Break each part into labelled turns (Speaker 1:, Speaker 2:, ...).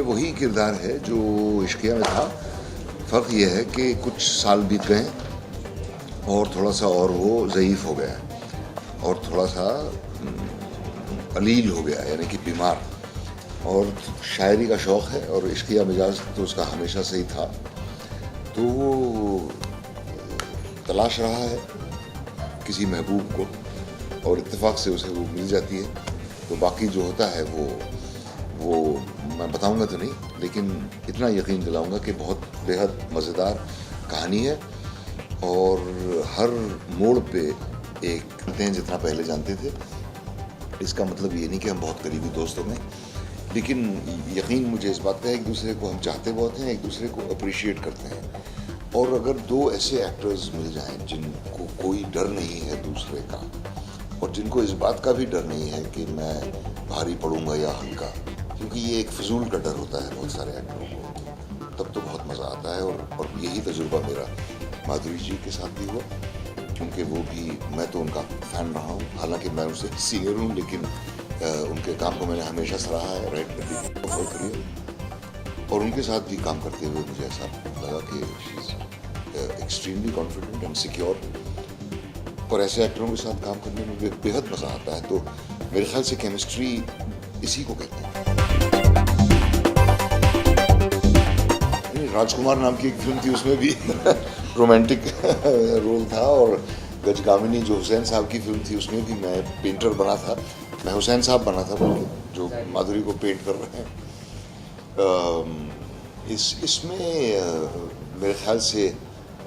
Speaker 1: वही किरदार है जो इश्किया में था। फ़र्क ये है कि कुछ साल बीत गए और थोड़ा सा और वो ज़ईफ़ हो गया और थोड़ा सा अलील हो गया, यानी कि बीमार। और शायरी का शौक़ है और इश्किया मिजाज तो उसका हमेशा से ही था। तो वो तलाश रहा है किसी महबूब को और इत्तेफाक से उसे वो मिल जाती है। तो बाकी जो होता है वो मैं बताऊंगा तो नहीं, लेकिन इतना यकीन दिलाऊंगा कि बहुत बेहद मज़ेदार कहानी है और हर मोड़ पे एक कहते हैं जितना पहले जानते थे। इसका मतलब ये नहीं कि हम बहुत करीबी दोस्त हो गए, लेकिन यकीन मुझे इस बात का है एक दूसरे को हम चाहते बहुत हैं, एक दूसरे को अप्रिशिएट करते हैं। और अगर दो ऐसे एक्टर्स मिल जाएं जिनको कोई डर नहीं है दूसरे का और जिनको इस बात का भी डर नहीं है कि मैं भारी पड़ूंगा या हल्का, क्योंकि ये एक फिजूल का डर होता है बहुत सारे एक्टरों को, तब तो बहुत मज़ा आता है। और यही तजुर्बा मेरा माधुरी जी के साथ भी हुआ, क्योंकि वो भी, मैं तो उनका फ़ैन रहा हूँ, हालांकि मैं उनसे सीनियर हूँ, लेकिन उनके काम को मैंने हमेशा सराहा है राइट करियर। और उनके साथ भी काम करते हुए मुझे ऐसा लगा कि she is extremely confident and secure. और ऐसे एक्टरों के साथ काम करने में बेहद मज़ा आता है। तो मेरे ख्याल से केमिस्ट्री इसी को कहते हैं। राजकुमार नाम की एक फिल्म थी, उसमें भी रोमांटिक रोल था। और गजगामिनी जो हुसैन साहब की फिल्म थी, उसमें भी मैं पेंटर बना था। मैं हुसैन साहब बना था, जो माधुरी को पेंट कर रहे हैं। इसमें मेरे ख्याल से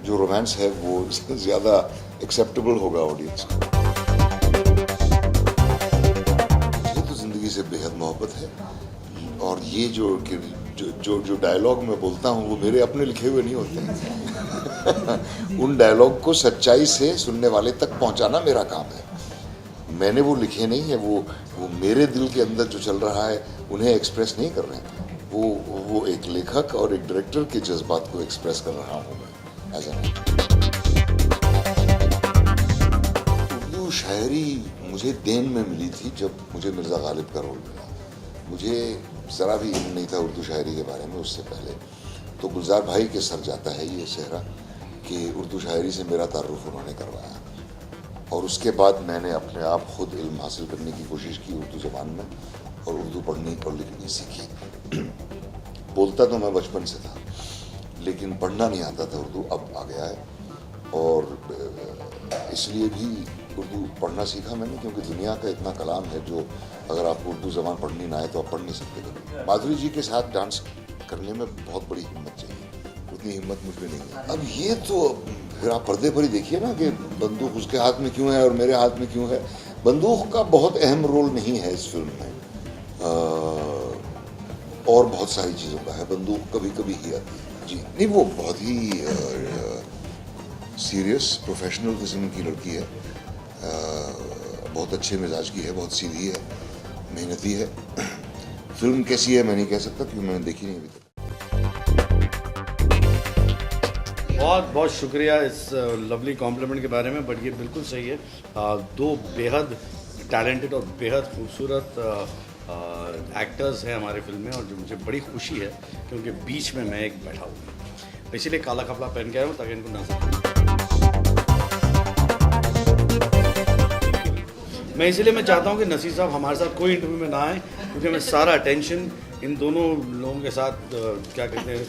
Speaker 1: जो रोमांस है वो ज़्यादा एक्सेप्टेबल होगा ऑडियंस को। मुझे तो ज़िंदगी से बेहद मोहब्बत है और ये जो डायलॉग मैं बोलता हूँ वो मेरे अपने लिखे हुए नहीं होते हैं। उन डायलॉग को सच्चाई से सुनने वाले तक पहुँचाना मेरा काम है। मैंने वो लिखे नहीं है, वो मेरे दिल के अंदर जो चल रहा है उन्हें एक्सप्रेस नहीं कर रहे हैं। वो एक लेखक और एक डायरेक्टर के जज्बात को एक्सप्रेस कर रहा हूँ मैं एज एन। उर्दू शायरी मुझे देन में मिली थी जब मुझे मिर्ज़ा गालिब का रोल मिला। मुझे ज़रा भी इल्म नहीं था उर्दू शायरी के बारे में उससे पहले। तो गुलजार भाई के सर जाता है ये सेहरा कि उर्दू शायरी से मेरा तारुफ उन्होंने करवाया। और उसके बाद मैंने अपने आप खुद इल्म हासिल करने की कोशिश की उर्दू ज़बान में और उर्दू पढ़नी और लिखनी सीखी। बोलता तो मैं बचपन से था, लेकिन पढ़ना नहीं आता था उर्दू, अब आ गया है। और इसलिए भी उर्दू पढ़ना सीखा मैंने, क्योंकि दुनिया का इतना कलाम है जो अगर आपको उर्दू ज़बान पढ़नी ना आए तो आप पढ़ नहीं सकते कभी। माधुरी जी के साथ डांस करने में बहुत बड़ी हिम्मत चाहिए, उतनी हिम्मत मुझ में नहीं है। अब ये तो फिर आप पर्दे पर ही देखिए ना कि बंदूक उसके हाथ में क्यों है और मेरे हाथ में क्यों है। बंदूक का बहुत अहम रोल नहीं है इस फिल्म में, और बहुत सारी चीज़ों का है। बंदूक कभी कभी ही आती है जी। नहीं, वो बहुत ही सीरियस प्रोफेशनल किस्म की लड़की है, बहुत अच्छे मिजाज की है, बहुत सीधी है, मेहनती है। फिल्म कैसी है मैं नहीं कह सकता क्योंकि मैंने देखी नहीं अभी तक।
Speaker 2: बहुत बहुत शुक्रिया इस लवली कॉम्प्लीमेंट के बारे में, बट ये बिल्कुल सही है। दो बेहद टैलेंटेड और बेहद खूबसूरत एक्टर्स हैं हमारे फिल्म में, और जो मुझे बड़ी खुशी है क्योंकि बीच में मैं एक बैठा हूँ, इसीलिए काला कपड़ा पहन के आया हूँ ताकि इनको नजर। मैं इसीलिए मैं चाहता हूँ कि नसीर साहब हमारे साथ कोई इंटरव्यू में ना आए, क्योंकि मैं सारा अटेंशन इन दोनों लोगों के साथ क्या कहते हैं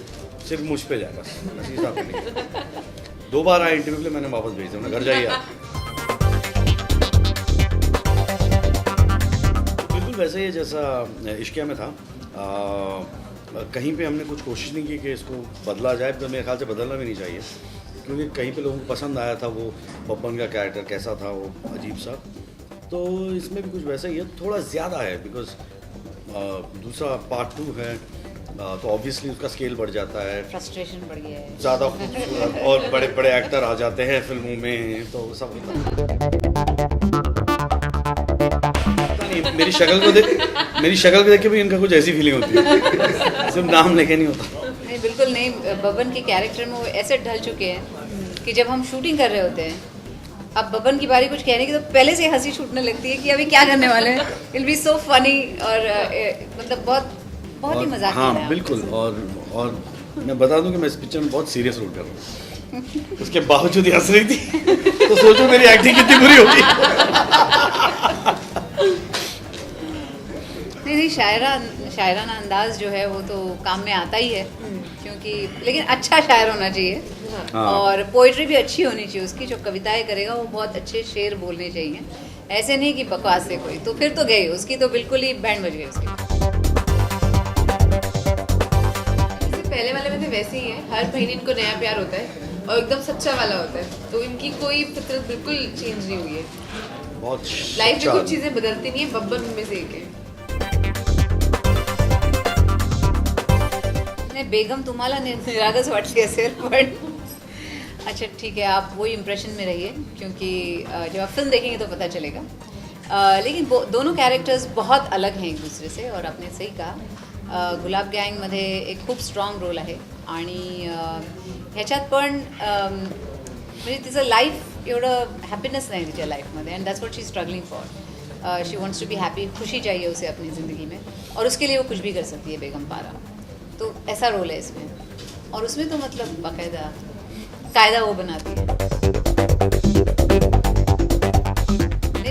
Speaker 2: सिर्फ मुझ पे जाए, बस नसीर साहब पे नहीं। 2 बार आए इंटरव्यू के लिए, मैंने वापस भेज दिया, घर जाइए आप। बिल्कुल वैसे ही जैसा इश्किया में था। कहीं पे हमने कुछ कोशिश नहीं की कि इसको बदला जाए, तो मेरे ख्याल से बदलना भी नहीं चाहिए, क्योंकि कहीं पे लोगों को पसंद आया था वो बब्बन का कैरेक्टर कैसा था, वो अजीब सा। तो इसमें भी कुछ वैसा ही है, थोड़ा ज़्यादा है बिकॉज दूसरा पार्ट 2 है, तो ऑब्वियसली उसका स्केल बढ़ जाता है,
Speaker 3: फ्रस्ट्रेशन बढ़ गया है,
Speaker 2: ज़्यादा खूबसूरत और बड़े बड़े एक्टर आ जाते हैं फिल्मों में, तो सब नहीं। मेरी शक्ल को देख के भी इनका कुछ ऐसी फीलिंग होती है, सिर्फ नाम लेके नहीं होता।
Speaker 3: नहीं बिल्कुल नहीं, बबन के कैरेक्टर में वो ऐसे ढल चुके हैं कि जब हम शूटिंग कर रहे होते हैं, अब बबन की बारी कुछ कहने की तो पहले से हंसी छूटने लगती है कि अभी क्या करने वाले हैं, इट बी सो फनी। और मतलब बहुत बहुत ही
Speaker 2: और-
Speaker 3: मजाक
Speaker 2: हाँ बिल्कुल। और मैं बता दूं कि मैं इस पिक्चर में बहुत सीरियस रोल कर रहा हूँ, उसके बावजूद ही हंस रही थी तो सोचो मेरी एक्टिंग कितनी बुरी होगी।
Speaker 3: नहीं, शायराना अंदाज जो है वो तो काम में आता ही है, क्योंकि लेकिन अच्छा शायर होना चाहिए।
Speaker 2: हाँ।
Speaker 3: और पोइट्री भी अच्छी होनी चाहिए उसकी, जो कविताएं करेगा वो बहुत अच्छे शेर बोलने चाहिए, ऐसे नहीं कि बकवास है कोई, तो फिर तो गई उसकी, तो बिल्कुल ही बैंड बज गई उसकी।
Speaker 4: जैसे पहले वाले में तो वैसे ही है, हर महीने इनको नया प्यार होता है और एकदम सच्चा वाला होता है, तो इनकी कोई फितरत बिल्कुल चेंज नहीं हुई है।
Speaker 2: बहुत
Speaker 4: लाइफ में
Speaker 2: अच्छा-
Speaker 4: कुछ चीजें बदलती नहीं है, बब्बन उनमें से एक है।
Speaker 3: नाही, बेगम तुम्हाला निरागस वाटली असेल, पण अच्छा ठीक है, आप वही इम्प्रेशन में रहिए, क्योंकि जब आप फिल्म देखेंगे तो पता चलेगा। लेकिन दोनों कैरेक्टर्स बहुत अलग हैं एक दुसरे से, और आपने सही कहा, गुलाब गँगमध्ये एक खूप स्ट्रॉंग रोल आहे, आणि ह्याच्यात पण म्हणजे तिचं लाईफ एवढं हॅपीनेस नाही तिच्या लाईफमध्ये, and that's what she struggling for. She wants to be happy, खुशी चाहिए उसे अपनी ज़िंदगी में, और उसके लिए वो कुछ भी कर सकती है बेगम पारा। तो ऐसा रोल है इसमें, और उसमें तो मतलब बाकायदा कायदा वो बनाती है।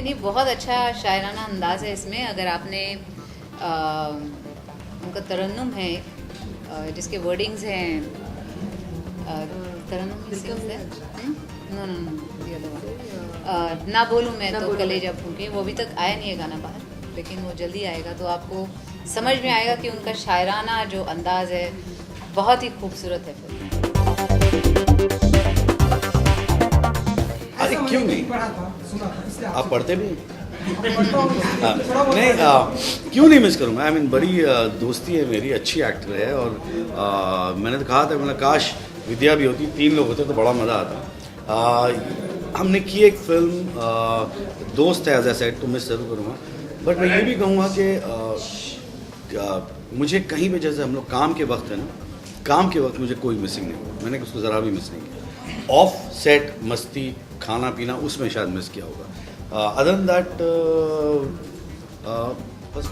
Speaker 3: नहीं, बहुत अच्छा शायराना अंदाज है इसमें। अगर आपने उनका तरन्नुम है, जिसके वर्डिंग्स हैं, तरन्नुम ही sings that? No no no, the other one. ना बोलूँ मैं
Speaker 4: ना
Speaker 3: तो
Speaker 4: बोलूं
Speaker 3: कलेजा फूके, वो अभी तक आया नहीं है गाना बाहर, लेकिन वो जल्दी आएगा, तो आपको समझ में आएगा कि उनका शायराना जो अंदाज है बहुत ही खूबसूरत है फिल्म।
Speaker 2: अरे क्यों नहीं,
Speaker 5: पढ़ा था, सुना था, इसलिए
Speaker 2: आप पढ़ते भी हैं?
Speaker 5: पढ़ता हूँ,
Speaker 2: हाँ, नहीं क्यों नहीं मिस करूँगा। आई मीन बड़ी दोस्ती है मेरी, अच्छी एक्टर है, और मैंने तो कहा था, मतलब काश विद्या भी होती, 3 लोग होते तो बड़ा मज़ा आता। हमने की एक फिल्म, दोस्त है एज ए सेट, तो मिस जरूर करूँगा, बट मैं ये भी कहूँगा कि मुझे कहीं भी, जैसे हम लोग काम के वक्त है ना, काम के वक्त मुझे कोई मिसिंग नहीं हुआ, मैंने उसको ज़रा भी मिस नहीं किया। ऑफ सेट मस्ती खाना पीना उसमें शायद मिस किया होगा, अदर देन दैट बस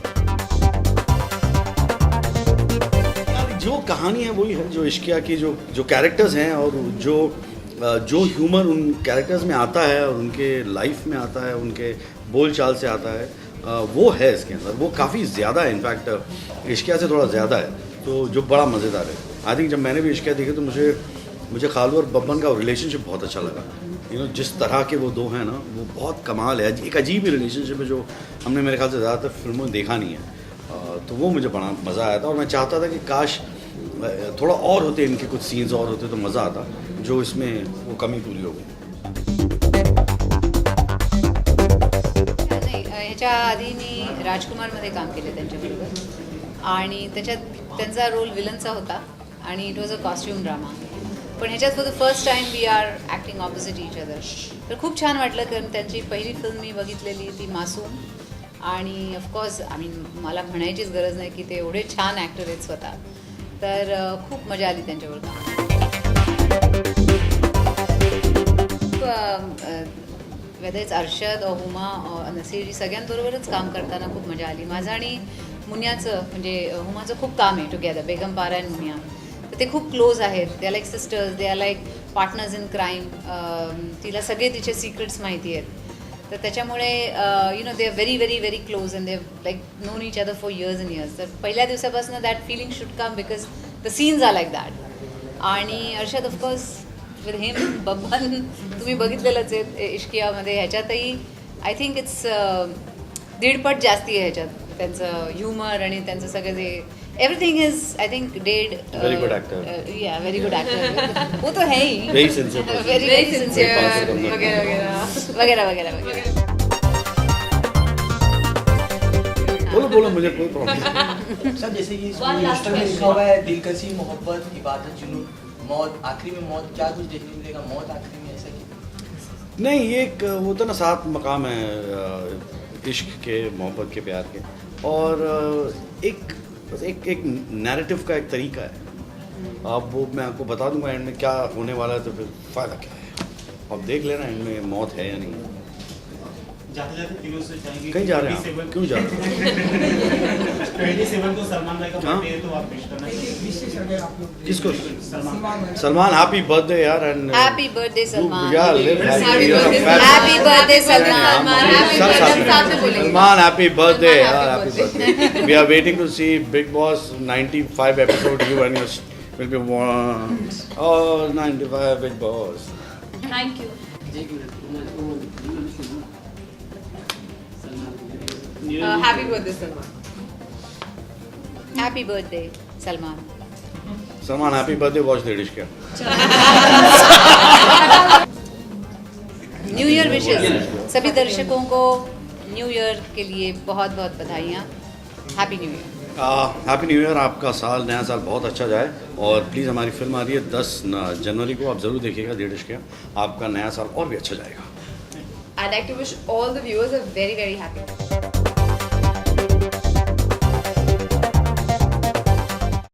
Speaker 2: यार जो कहानी है वही है, जो इश्किया की जो कैरेक्टर्स हैं, और जो ह्यूमर उन कैरेक्टर्स में आता है, और उनके लाइफ में आता है, उनके बोल चाल से आता है, वो है इसके अंदर, वो काफ़ी ज़्यादा है, इनफैक्ट इश्किया से थोड़ा ज़्यादा है, तो जो बड़ा मज़ेदार है। आई थिंक जब मैंने भी इश्किया देखी तो मुझे खालू और बब्बन का रिलेशनशिप बहुत अच्छा लगा। जिस तरह के वो दो हैं ना, वो बहुत कमाल है, एक अजीब ही रिलेशनशिप है, जो हमने मेरे ख्याल से ज़्यादातर फिल्मों में देखा नहीं है, तो वो मुझे बड़ा मज़ा आया था, और मैं चाहता था कि काश थोड़ा और होते, इनके कुछ सीन्स और होते तो मज़ा आता, जो इसमें वो कमी पूरी हो गई।
Speaker 3: नाही, ह्याच्या आधी मी राजकुमारमध्ये काम केलं त्यांच्याबरोबर, आणि त्याच्यात त्यांचा रोल विलनचा होता, आणि it was a costume drama, पण ह्याच्यात for the first time we are acting opposite each other, तर खूप छान वाटलं, कारण त्यांची पहिली फिल्म मी बघितलेली ती मासूम, आणि ऑफकोर्स आय मीन मला म्हणायचीच गरज नाही की ते एवढे छान ॲक्टर आहेत स्वतः, तर खूप मजा आली त्यांच्याबरोबर वेदर इट्स अर्शद और हुमा और नसीर, सगळ्यांबरोबरच काम करताना खूप मजा आली। माझं आणि मुनियाचं, म्हणजे हुमाचं खूप काम आहे टुगेदर, बेगम पारा अँड मुनिया, तर ते खूप क्लोज आहेत, they are like sisters, they are like partners in crime, तिला सगळे तिचे सिक्रेट्स माहिती आहेत, तर त्याच्यामुळे you know they are very very very close, and they like known each other for years and years, तर पहिल्या दिवसापासून that feeling should come, because the scenes are like that. आणि Arshad of course with him, Babban तुम्ही बघितलेलंच आहे इश्कियामध्ये, ह्याच्यातही I think it's 1.5 जास्ती आहे ह्याच्यात, त्यांचं ह्युमर आणि त्यांचं सगळं जे everything is I think dead,
Speaker 2: Very good actor.
Speaker 3: या वेरी गुड एक्टर, वो तो है ही,
Speaker 2: Very sincere person.
Speaker 3: Very
Speaker 4: very
Speaker 3: very
Speaker 4: sincere
Speaker 3: sincere
Speaker 4: वगैरह वगैरह।
Speaker 3: वगैरह वगैरह वगैरह।
Speaker 2: बोलो मुझे कोई प्रॉब्लम नहीं।
Speaker 6: सर जैसे कि पोस्टर में लिखा हुआ है दिलकशी, मोहब्बत, इबादत, जुनून, मौत, आखिरी में मौत, क्या कुछ देखने मिलेगा मौत आखिरी में, ऐसा कि
Speaker 2: नहीं, ये एक वो तो ना 7 मकाम है इश्क के, मोहब्बत के, प्यार के, और एक नैरेटिव का एक तरीका है। अब वो मैं आपको बता दूंगा एंड में क्या होने वाला है, तो फिर फ़ायदा क्या है, अब देख लेना एंड में मौत है या नहीं।
Speaker 7: जाते जाते दिलों से चाहेंगे
Speaker 2: कहीं जा रहे हैं आप? क्यों जा रहे हैं?
Speaker 7: 27 को सलमान भाई का
Speaker 2: हाँ?
Speaker 7: बर्थडे है तो आप विश करना चाहिए
Speaker 5: विशेष अगर आप लोग
Speaker 2: किसको?
Speaker 7: सलमान
Speaker 2: सलमान हैप्पी बर्थडे यार एंड
Speaker 3: हैप्पी बर्थडे सलमान
Speaker 2: यार live
Speaker 4: Happy
Speaker 2: you're a
Speaker 4: birthday,
Speaker 2: fan.
Speaker 3: Happy birthday Salman
Speaker 4: Happy
Speaker 2: सब
Speaker 4: birthday,
Speaker 2: साथ
Speaker 4: हम साथ में बोलेंगे।
Speaker 2: सलमान हैप्पी बर्थडे
Speaker 4: सलमान,
Speaker 2: यार
Speaker 4: happy
Speaker 2: happy birthday we are waiting to see big boss 95 episode you and your will be one oh 95 big boss
Speaker 8: Thank you.
Speaker 4: Happy birthday Salman.
Speaker 3: Happy birthday Salman
Speaker 2: Salman happy birthday watch the dish क्या
Speaker 3: new year wishes सभी दर्शकों को new year के लिए बहुत बहुत बधाइयाँ happy new year
Speaker 2: happy new year आपका साल नया साल बहुत अच्छा जाए और प्लीज़ हमारी फिल्म आ रही है 10 जनवरी को आप ज़रूर देखिएगा द डिश क्या आपका नया साल और भी अच्छा जाएगा
Speaker 4: I'd like to wish all the viewers a very, very happy